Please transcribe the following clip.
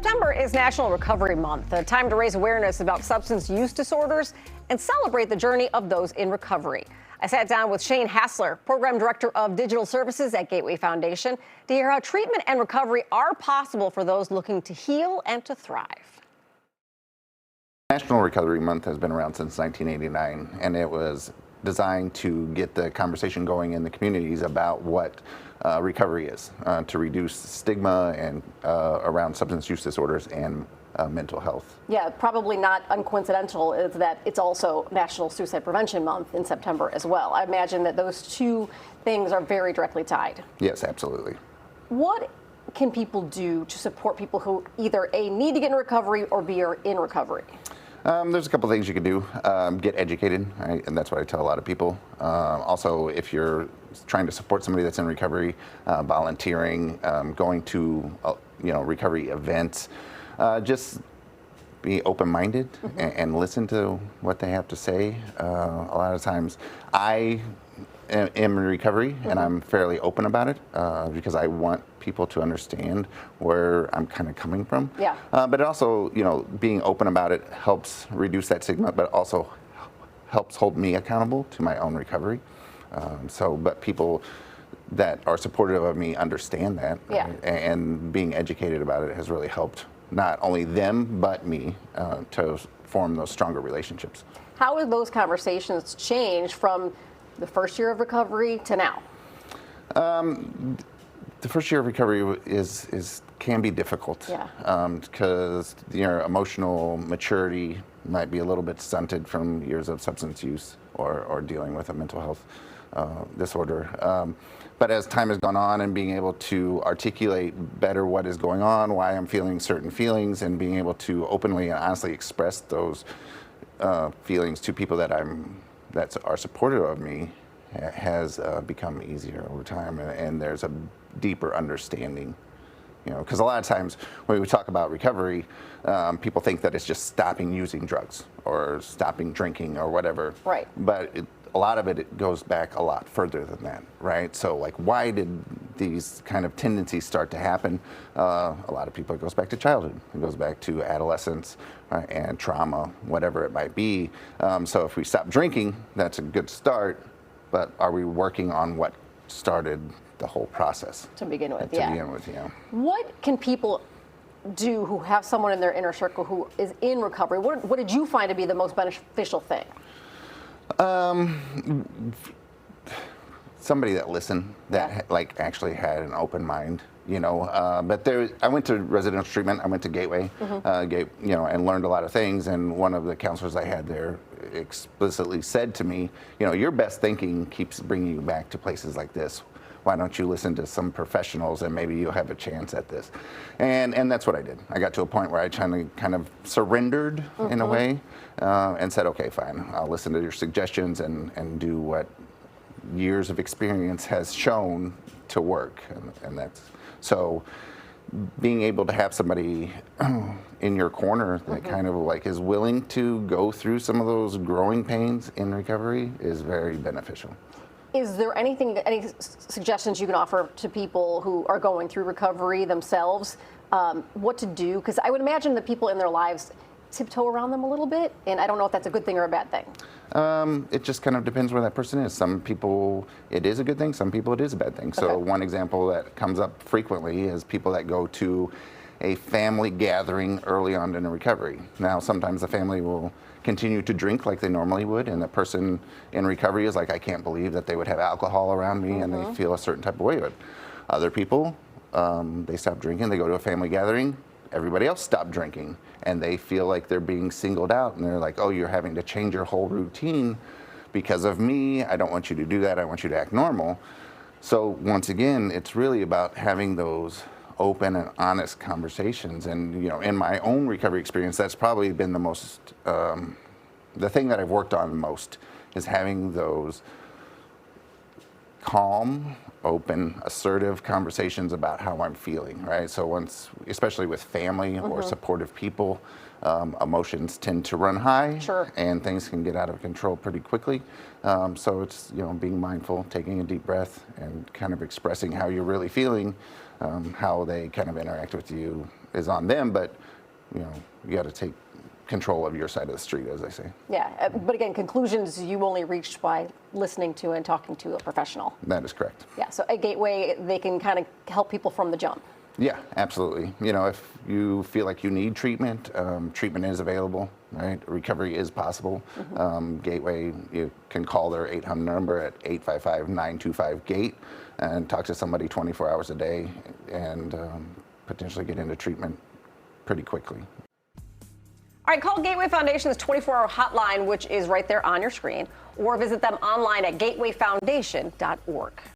September is National Recovery Month, a time to raise awareness about substance use disorders and celebrate the journey of those in recovery. I sat down with Shane Hassler, Program Director of Digital Services at Gateway Foundation, to hear how treatment and recovery are possible for those looking to heal and to thrive. National Recovery Month has been around since 1989, and it was designed to get the conversation going in the communities about what recovery is, to reduce stigma and around substance use disorders and mental health. Yeah, probably not uncoincidental is that it's also National Suicide Prevention Month in September as well. I imagine that those two things are very directly tied. Yes, absolutely. What can people do to support people who either A, need to get in recovery or B, are in recovery? There's a couple things you can do. Get educated, right? And that's what I tell a lot of people. Also, if you're trying to support somebody that's in recovery, volunteering, going to recovery events, just be open-minded and listen to what they have to say. A lot of times, I am in recovery, and I'm fairly open about it because I want people to understand where I'm kind of coming from. Yeah. But it also, being open about it helps reduce that stigma, but also helps hold me accountable to my own recovery. But people that are supportive of me understand that, yeah. And being educated about it has really helped not only them, but me to form those stronger relationships. How have those conversations changed from the first year of recovery to now? The first year of recovery can be difficult, because your emotional maturity might be a little bit stunted from years of substance use or dealing with a mental health disorder. But as time has gone on and being able to articulate better what is going on, why I'm feeling certain feelings, and being able to openly and honestly express those feelings to people that are supportive of me has become easier over time, and there's a deeper understanding. Because a lot of times when we talk about recovery, people think that it's just stopping using drugs or stopping drinking or whatever. Right. But a lot of it goes back a lot further than that, right? So, why did these kind of tendencies start to happen? A lot of people, it goes back to childhood. It goes back to adolescence, right, and trauma, whatever it might be. So if we stop drinking, that's a good start. But are we working on what started the whole process? To begin with, yeah. What can people do who have someone in their inner circle who is in recovery? What did you find to be the most beneficial thing? Somebody that listened, that actually had an open mind, But I went to residential treatment. I went to Gateway, and learned a lot of things. And one of the counselors I had there explicitly said to me, your best thinking keeps bringing you back to places like this. Why don't you listen to some professionals and maybe you'll have a chance at this? And that's what I did. I got to a point where I kind of surrendered in a way and said, okay, fine, I'll listen to your suggestions and do what years of experience has shown to work. And that's so being able to have somebody in your corner that kind of is willing to go through some of those growing pains in recovery is very beneficial. Is there any suggestions you can offer to people who are going through recovery themselves, what to do? Because I would imagine that people in their lives tiptoe around them a little bit, and I don't know if that's a good thing or a bad thing. It just kind of depends where that person is. Some people, it is a good thing. Some people, it is a bad thing. So one example that comes up frequently is people that go to a family gathering early on in a recovery. Now, sometimes the family will continue to drink like they normally would, and the person in recovery is like, I can't believe that they would have alcohol around me, and they feel a certain type of way. But other people, they stop drinking, they go to a family gathering, everybody else stopped drinking, and they feel like they're being singled out, and they're like, oh, you're having to change your whole routine because of me. I don't want you to do that. I want you to act normal. So once again, it's really about having those open and honest conversations. And in my own recovery experience, that's probably been the most, the thing that I've worked on the most is having those calm, open, assertive conversations about how I'm feeling, right? So once, especially with family or supportive people, emotions tend to run high, and things can get out of control pretty quickly. So it's being mindful, taking a deep breath, and kind of expressing how you're really feeling, how they kind of interact with you, is on them, but you got to take control of your side of the street, as I say. Yeah, but again, conclusions you only reached by listening to and talking to a professional. That is correct. Yeah, so at Gateway, they can kind of help people from the jump. Yeah, absolutely. If you feel like you need treatment, treatment is available, right? Recovery is possible. Gateway, you can call their 800 number at 855-925-GATE and talk to somebody 24 hours a day and potentially get into treatment pretty quickly. All right, call Gateway Foundation's 24-hour hotline, which is right there on your screen, or visit them online at gatewayfoundation.org.